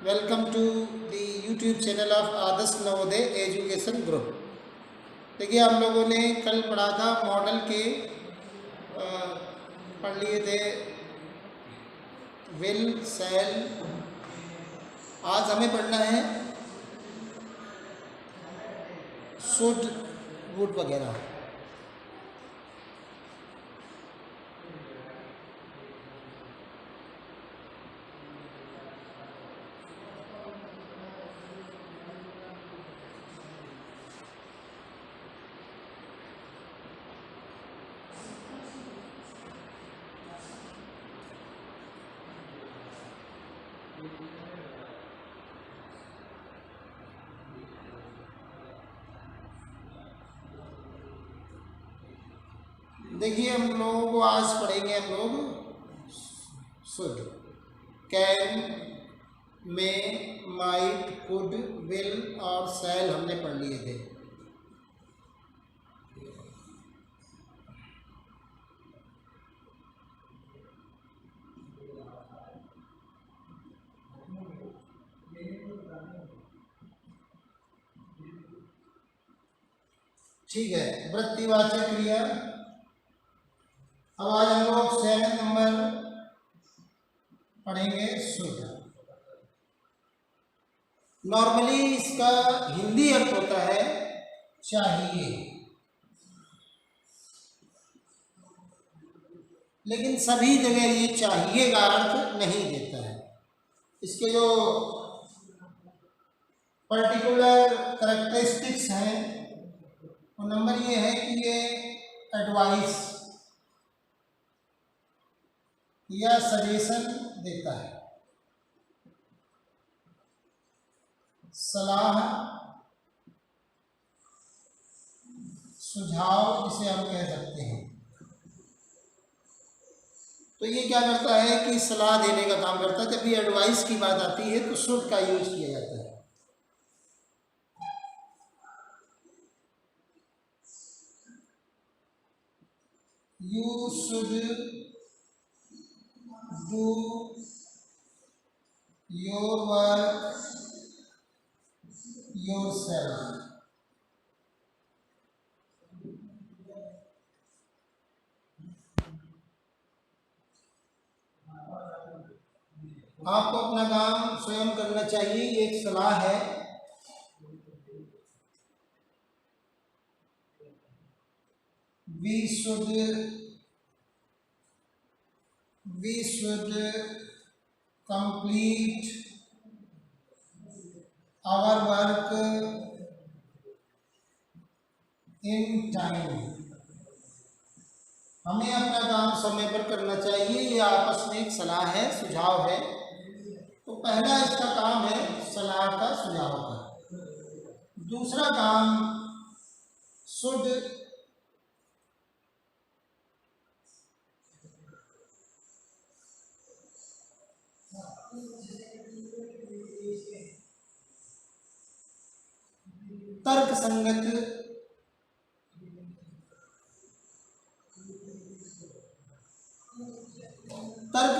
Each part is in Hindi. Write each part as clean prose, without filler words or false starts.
Welcome to the YouTube channel of Adarsh Navodaya education group. देखिए, हम लोगों ने कल पढ़ा था मॉडल के पढ़ लिए थे विल सेल। आज हमें पढ़ना है शुड वुड वगैरह। देखिए, हम लोगों को आज पढ़ेंगे हम लोग should, can, may, might, could, will और सेल हमने पढ़ लिए थे। ठीक है, वृत्तिवाचक क्रिया। अब आज हम लोग 7 नंबर पढ़ेंगे शुड। नॉर्मली इसका हिंदी अर्थ होता है चाहिए, लेकिन सभी जगह ये चाहिए का अर्थ नहीं देता है। इसके जो पर्टिकुलर कैरेक्टरिस्टिक्स हैं, वो नंबर ये है कि ये एडवाइस या सजेशन देता है, सलाह, सुझाव जिसे हम कह सकते हैं। तो ये क्या करता है कि सलाह देने का काम करता है। जब भी एडवाइस की बात आती है तो शुड का यूज किया जाता है। You should do your work yourself. आपको अपना काम स्वयं करना चाहिए, ये एक सलाह है। We should complete our work in time। हमें अपना काम समय पर करना चाहिए। ये आपस में एक सलाह है, सुझाव है। तो पहला इसका काम है सलाह का, सुझाव का। दूसरा काम शुड तर्क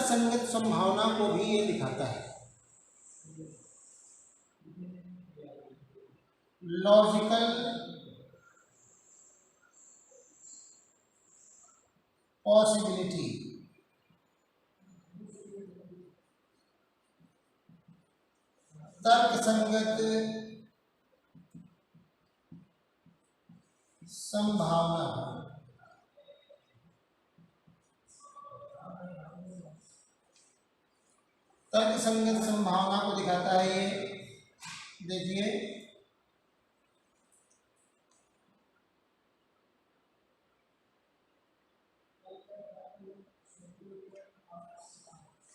संगत संभावना को भी ये दिखाता है। लॉजिकल पॉसिबिलिटी, तर्क संगत संभावना। तर्क संगत संभावना को दिखाता है ये। देखिए,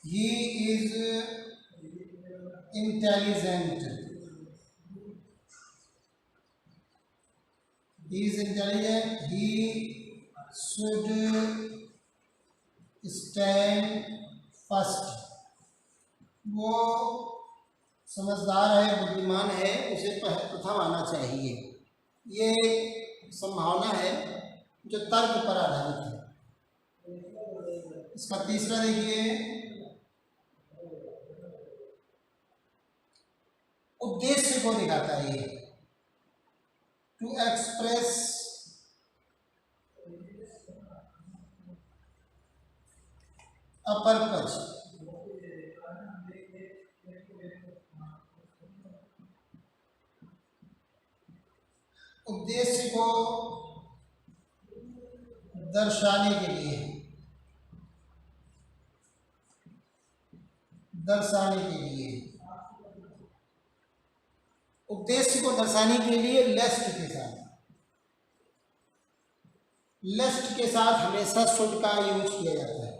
he is intelligent, he should stand first। वो समझदार है, बुद्धिमान है, उसे प्रथम आना चाहिए। ये संभावना है जो तर्क पर आधारित है। इसका तीसरा देखिए, उद्देश्य को दिखाता है ये। टू एक्सप्रेस अ पर्पज, उद्देश्य को दर्शाने के लिए, दर्शाने के लिए, उद्देश्य को दर्शाने के लिए लेस्ट के साथ, लेस्ट के साथ हमेशा शुड का यूज किया जाता है।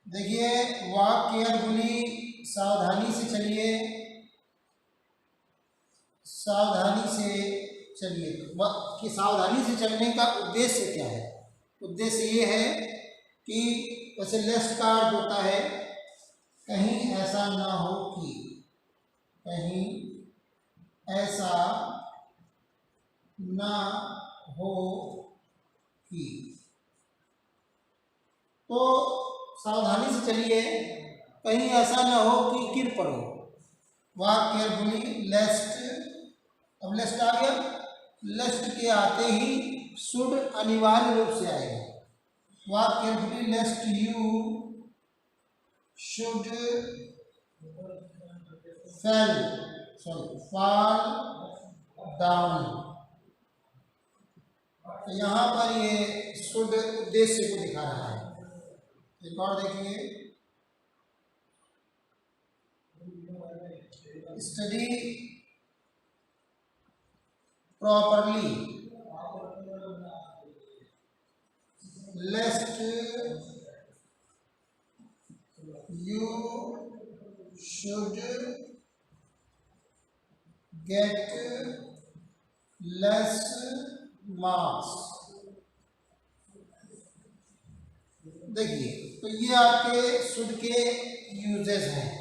देखिए, वॉक केयरफुली, सावधानी से चलिए, सावधानी से चलिए। कि सावधानी से चलने का उद्देश्य क्या है? उद्देश्य ये है कि वैसे लेस्ट का अर्थ होता है कहीं ऐसा ना हो कि, कहीं ऐसा ना हो कि। तो सावधानी से चलिए, कहीं ऐसा ना हो कि गिर पड़ो। वॉक केयरफुली, लेस्ट, अब लेस्ट आ गया, लेस्ट के आते ही शुड अनिवार्य रूप से आएगा। Walk carefully लेस्ट you should fall down. तो यहाँ पर ये शुड उद्देश्य को दिखा रहा है। एक और देखिए, study properly लेस्ट you should get less marks. देखिए, तो ये आपके शुड के यूजेस हैं।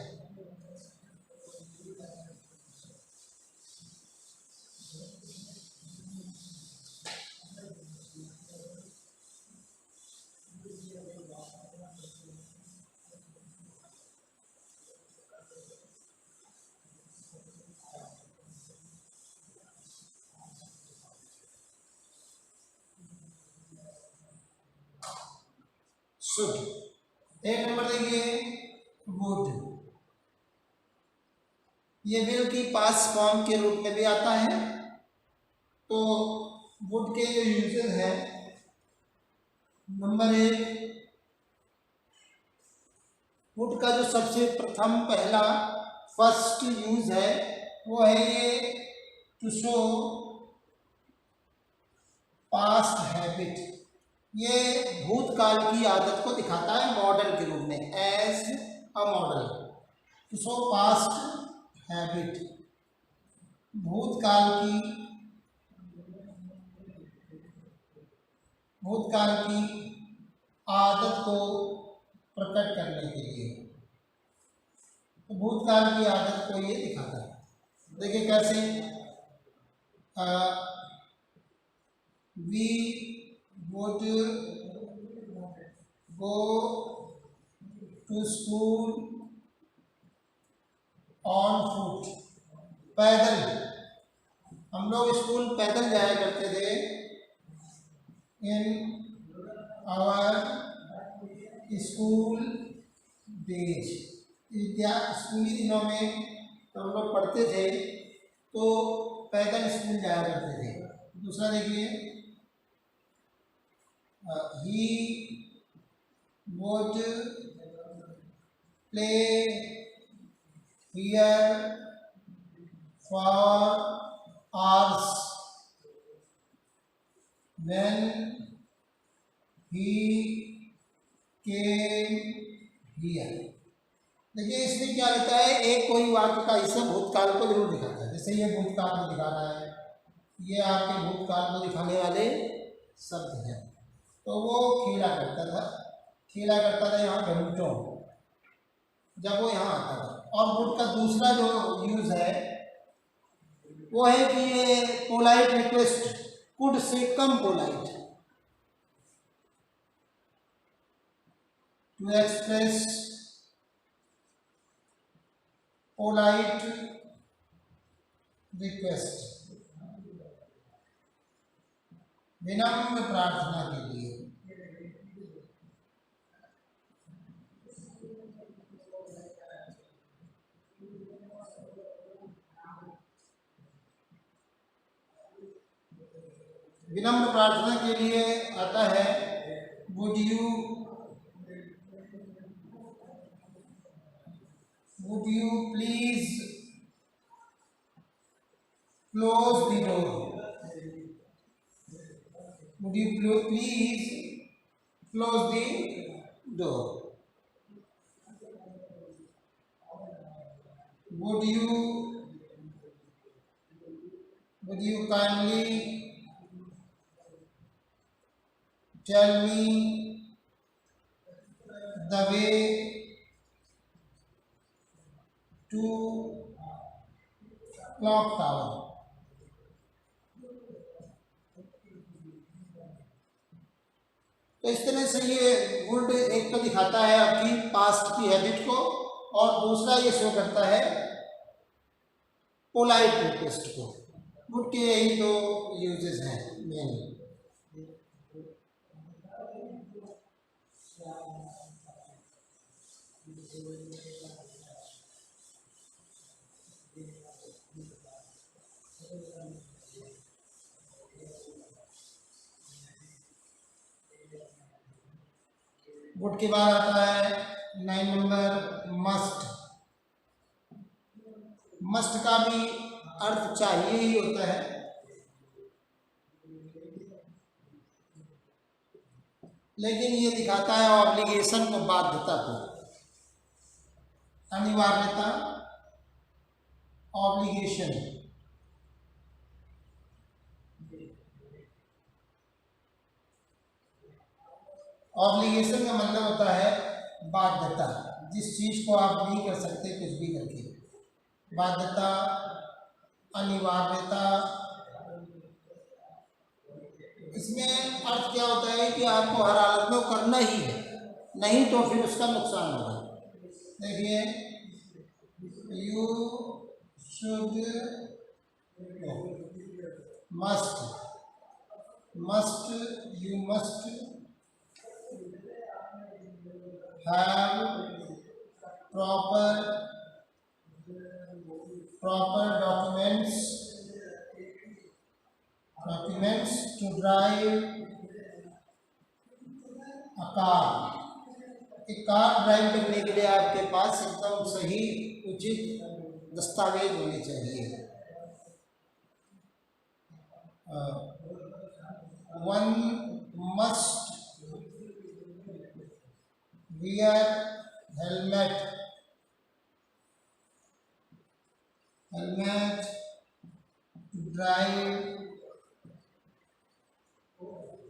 शुड। एक नंबर देखिए, वुड। ये विल की पास्ट फॉर्म के रूप में भी आता है। तो वुड के जो यूजेस हैं, नंबर एक, वुड का जो सबसे प्रथम पहला फर्स्ट यूज है वो है ये टू शो पास्ट हैबिट। ये भूतकाल की आदत को दिखाता है मॉडल के रूप में, as a model. To show past habit, भूतकाल की आदत को प्रकट करने के लिए। तो भूतकाल की आदत को ये दिखाता है। देखिए कैसे, we would go to school on foot। पैदल, हम लोग स्कूल पैदल जाया करते थे। इन आवर स्कूल डेज, स्कूली दिनों में तो हम लोग पढ़ते थे तो पैदल स्कूल जाया करते थे। दूसरा देखिए, he would play here for hours when he came here। देखिए, इसमें क्या रहता है, एक कोई वाक्य का हिस्सा भूतकाल को जरूर दिखाता है। जैसे ये भूतकाल को दिखा रहा है, ये आपके भूतकाल को दिखाने वाले शब्द हैं। तो वो खेला करता था यहाँ घंटों, जब वो यहाँ आता था। और वुड का दूसरा जो यूज है वो है कि ये पोलाइट रिक्वेस्ट, कुड से कम polite, to express polite request, विनम्र प्रार्थना के लिए। विनम्र प्रार्थना के लिए आता है would you please close the door, would you please close the door, would you kindly tell me the way to clock tower। तो इस तरह से ये वुड एक तो दिखाता है आपकी पास्ट की हैबिट को, और दूसरा ये शो करता है पोलाइट रिक्वेस्ट को। वुड के यही दो यूजेस हैं मेन। वुड के बाद आता है 9 नंबर मस्ट। मस्ट का भी अर्थ चाहिए ही होता है, लेकिन ये दिखाता है ऑब्लिगेशन को, बाध्यता को, अनिवार्यता, ऑब्लिगेशन। ऑब्लिगेशन का मतलब होता है बाध्यता, जिस चीज को आप नहीं कर सकते कुछ भी करके। बाध्यता, अनिवार्यता, इसमें अर्थ क्या होता है कि आपको हर हालत में करना ही है, नहीं तो फिर उसका नुकसान होगा। देखिए, you should must, you must have proper documents to drive a car। एक कार ड्राइव करने के लिए आपके पास एकदम सही उचित दस्तावेज होने चाहिए। one must wear helmet to drive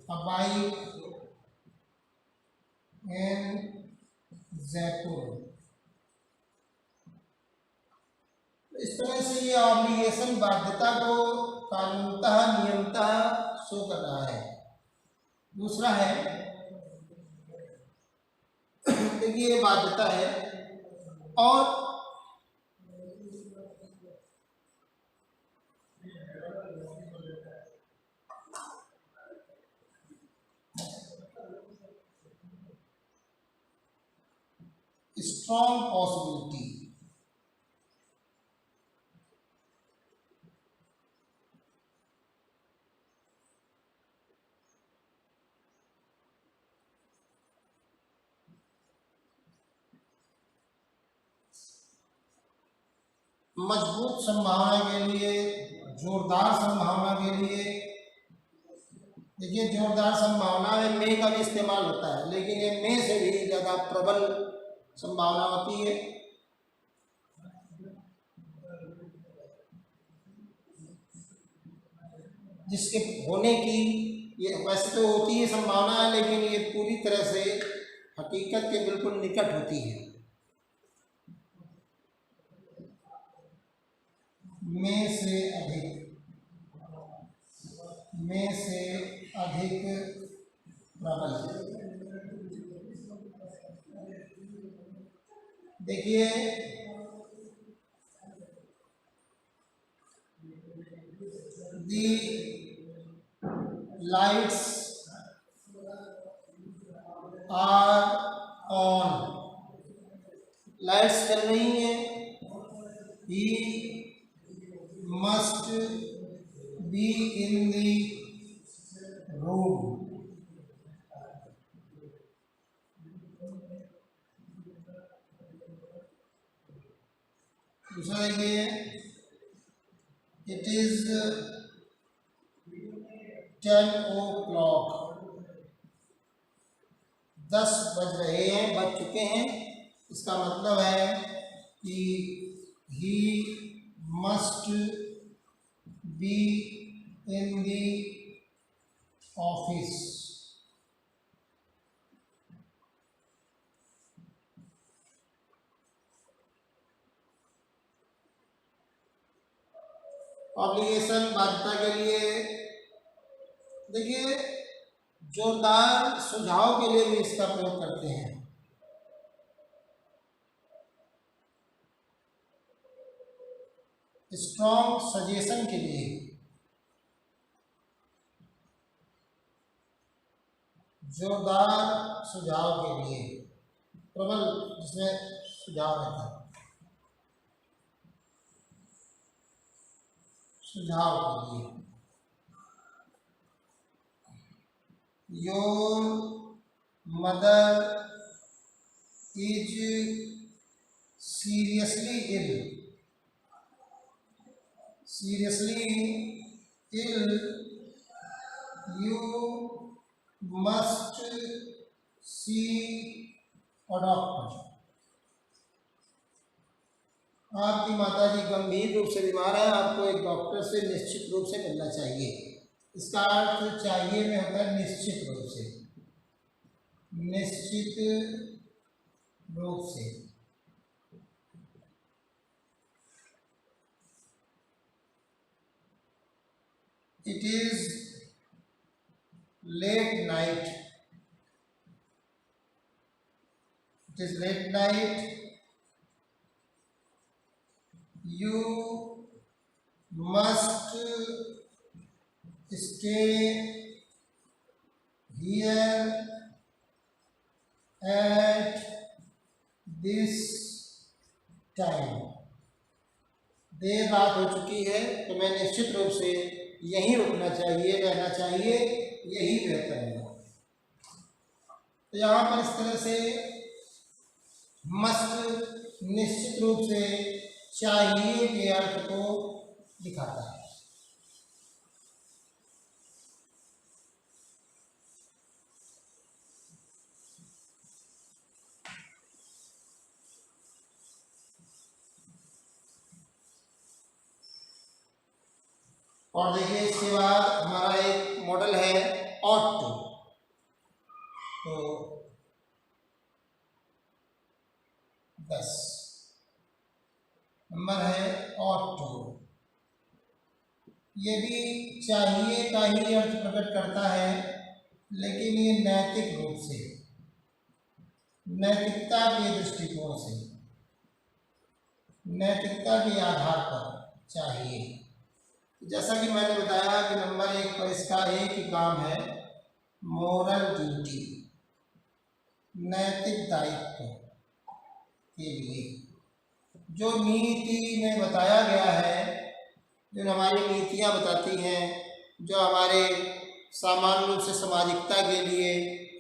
a bike in Jaipur। इस तरह से ये ऑब्लिगेशन बाध्यता को कानूनतः, नियमतः शो कर रहा है। दूसरा है, देखिए ये बाध्यता है, और स्ट्रॉन्ग पॉसिबिलिटी। मजबूत संभावना के लिए, जोरदार संभावना के लिए। देखिए, जोरदार संभावना में मे का भी इस्तेमाल होता है, लेकिन ये मे से भी ज़्यादा प्रबल संभावना होती है। जिसके होने की ये वैसे तो होती है संभावना है, लेकिन ये पूरी तरह से हकीकत के बिल्कुल निकट होती है। में से अधिक प्रबल। देखिए, दी लाइट्स आर ऑन, लाइट्स चल रही हैं, he must be in the room. दूसरा देखिए, इट इज 10 o'clock, 10 बज रहे हैं, बज चुके हैं। इसका मतलब है कि he must be in the office. Obligation बाध्यता के लिए देखिए, जोरदार सुझाव के लिए भी इसका प्रयोग करते हैं। स्ट्रॉन्ग सजेशन के लिए, जोरदार सुझाव के लिए, प्रबल जिसमें सुझाव रहता है, सुझाव के लिए। Your mother is seriously ill, seriously ill, you must see a doctor। आपकी माताजी गंभीर रूप से बीमार है, आपको एक डॉक्टर से निश्चित रूप से मिलना चाहिए। इसका अर्थ चाहिए में होता है निश्चित रूप से, निश्चित रूप से। It is late night, it is late night, you must stay here at this time। देर रात हो चुकी है तो मैं निश्चित रूप से यहीं रुकना चाहिए, रहना चाहिए, यही बेहतर है। तो यहाँ पर इस तरह से मस्ट निश्चित रूप से चाहिए के अर्थ को दिखाता है। और देखिए, इसके बाद हमारा एक मॉडल है ऑट टू। तो 10 नंबर है ऑट टू। ये भी चाहिए का ही अर्थ प्रकट करता है, लेकिन ये नैतिक रूप से, नैतिकता के दृष्टिकोण से, नैतिकता के आधार पर चाहिए। जैसा कि मैंने बताया कि नंबर 1 पर इसका एक ही काम है, मोरल ड्यूटी, नैतिक दायित्व के लिए। जो नीति में बताया गया है, जो हमारी नीतियाँ बताती हैं, जो हमारे सामान्य रूप से सामाजिकता के लिए,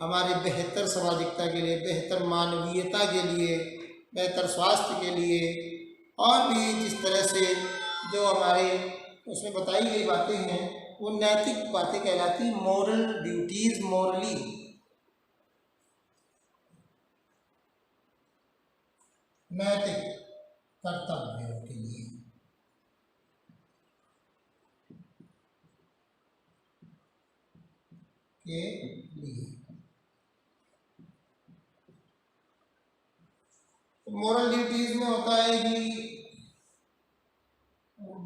हमारे बेहतर सामाजिकता के लिए, बेहतर मानवीयता के लिए, बेहतर स्वास्थ्य के लिए, और भी जिस तरह से जो हमारे उसमें बताई गई बातें हैं, वो नैतिक बातें कहलाती, मोरल ड्यूटीज, मोरली। नैतिक कर्तव्यों के लिए। तो मोरल ड्यूटीज में होता है कि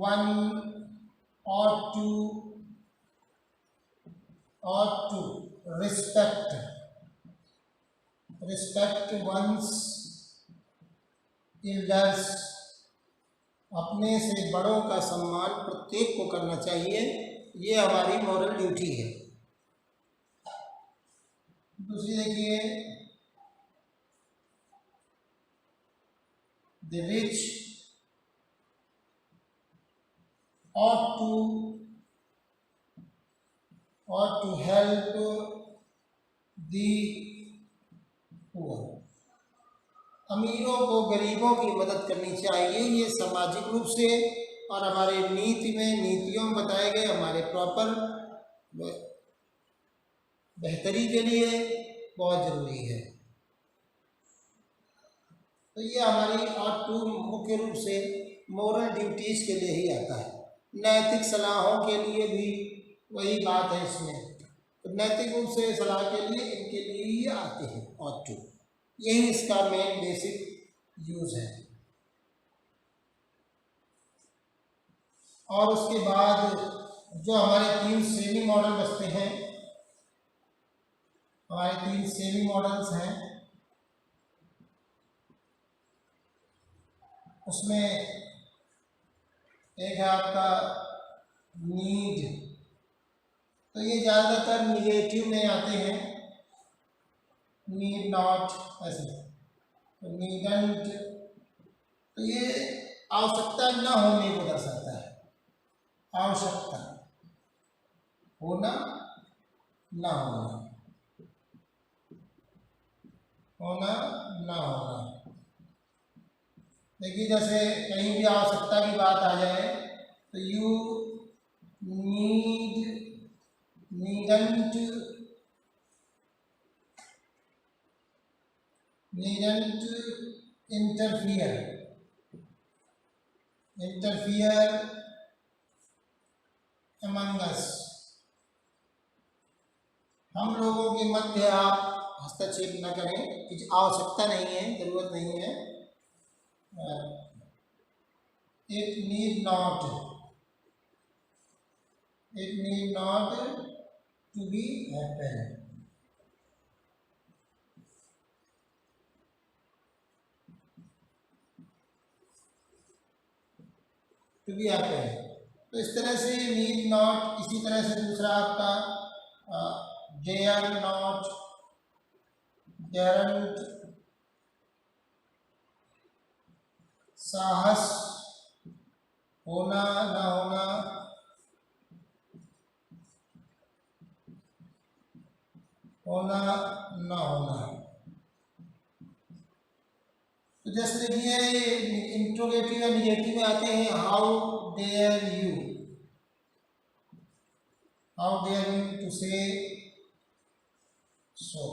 one ought to respect one's elders, अपने से बड़ों का सम्मान प्रत्येक को करना चाहिए। ये हमारी मॉरल ड्यूटी है। दूसरी देखिए, the rich ought to help the poor। अमीरों को गरीबों की मदद करनी चाहिए। ये सामाजिक रूप से और हमारे नीतियों में बताए गए हमारे प्रॉपर बेहतरी के लिए बहुत ज़रूरी है। तो ये हमारी ought to मुख्य रूप से मोरल ड्यूटीज़ के लिए ही आता है। नैतिक सलाहों के लिए भी वही बात है इसमें। तो नैतिक रूप से सलाह के लिए इनके लिए ही आते हैं ought to, यही इसका मेन बेसिक यूज है। और उसके बाद जो हमारे 3 सेमी मॉडल बचते हैं, हमारे 3 सेमी मॉडल्स हैं, उसमें एक है आपका नीड। तो ये ज़्यादातर निगेटिव में आते हैं, नीड नॉट ऐसे, तो नीडंट, तो ये आवश्यकता न होने को दर्शाता है। आवश्यकता होना, ना होना, होना ना होना। देखिए जैसे कहीं भी आवश्यकता की बात आ जाए तो यू नीडंट इंटरफियर अमंग अस। हम लोगों के मध्य आप हस्तक्षेप न करें, कुछ आवश्यकता नहीं है, जरूरत नहीं है। It need not to be happen. To be happen, तो इस तरह से नीड नॉट। इसी तरह से दूसरा आपका डेयर नॉट, डेरंट, साहस, होना ना होना, होना ना होना। तो जैसे देखिए इंट्रोगेटिव या निगेटिव में आते हैं, हाउ डेयर यू टू से सो।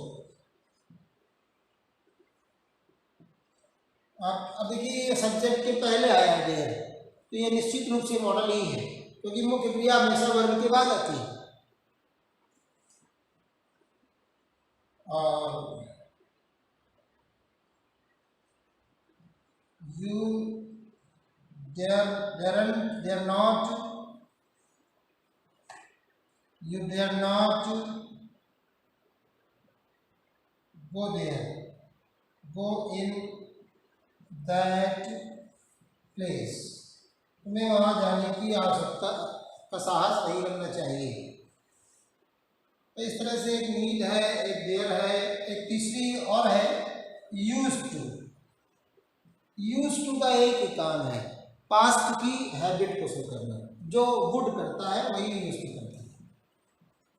अब देखिए सब्जेक्ट के पहले आया डेयर, तो ये निश्चित रूप से मॉडल ही है, क्योंकि मुख्य क्रिया हमेशा वर्ब के बाद आती है। और you dare not, you dare not go there, go in that place। तुम्हें वहां जाने की आवश्यकता का साहस नहीं करना चाहिए। तो इस तरह से एक नीड है, एक देयर है, एक तीसरी और है यूज्ड टू। यूज्ड टू का एक ही काम है, पास्ट की हैबिट को शो करना। जो वुड करता है वही यूज्ड टू करता है,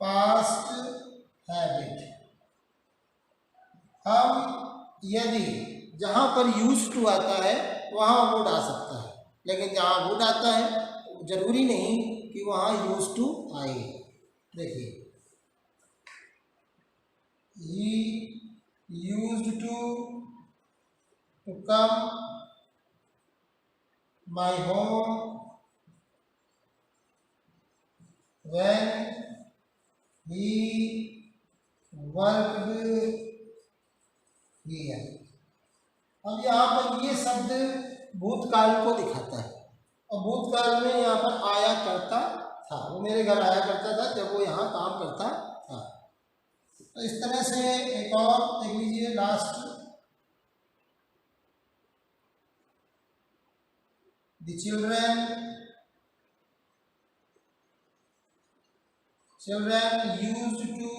पास्ट हैबिट। हम यदि जहाँ पर यूज्ड टू आता है वहाँ वुड आ सकता है, लेकिन जहाँ वुड आता है जरूरी नहीं कि वहाँ यूज्ड टू आए। देखिए he used to come my home when he worked here। अब यहाँ पर ये शब्द भूतकाल को दिखाता है, और भूतकाल में यहाँ पर आया करता था, वो मेरे घर आया करता था जब वो यहाँ काम करता था। तो इस तरह से एक और देख लीजिए last, the children children used to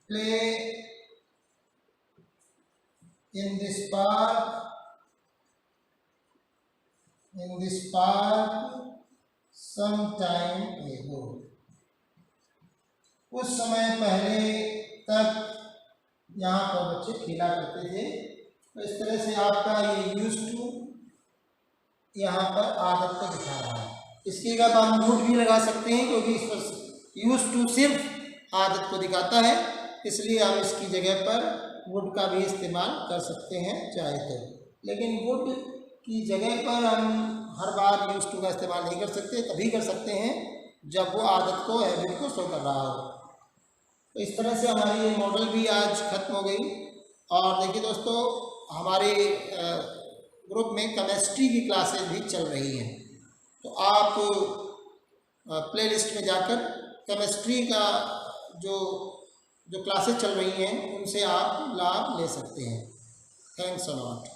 play in this park some time ago. कुछ समय पहले तक यहाँ पर बच्चे खेला करते थे। तो इस तरह से आपका ये यूज्ड टू यहाँ पर आदत को दिखा रहा है। इसकी जगह हम वुड भी लगा सकते हैं, क्योंकि इस पर यूज्ड टू सिर्फ आदत को दिखाता है, इसलिए हम इसकी जगह पर वुड का भी इस्तेमाल कर सकते हैं चाहे तो। लेकिन वुड की जगह पर हम हर बार यूज्ड टू का इस्तेमाल नहीं कर सकते, तभी कर सकते हैं जब वो आदत को, हैबिट को शो कर रहा हो। तो इस तरह से हमारी ये मॉडल भी आज ख़त्म हो गई। और देखिए दोस्तों, हमारे ग्रुप में केमिस्ट्री की क्लासेस भी चल रही हैं, तो आप प्लेलिस्ट में जाकर केमिस्ट्री का जो क्लासेस चल रही हैं उनसे आप लाभ ले सकते हैं। Thanks a lot.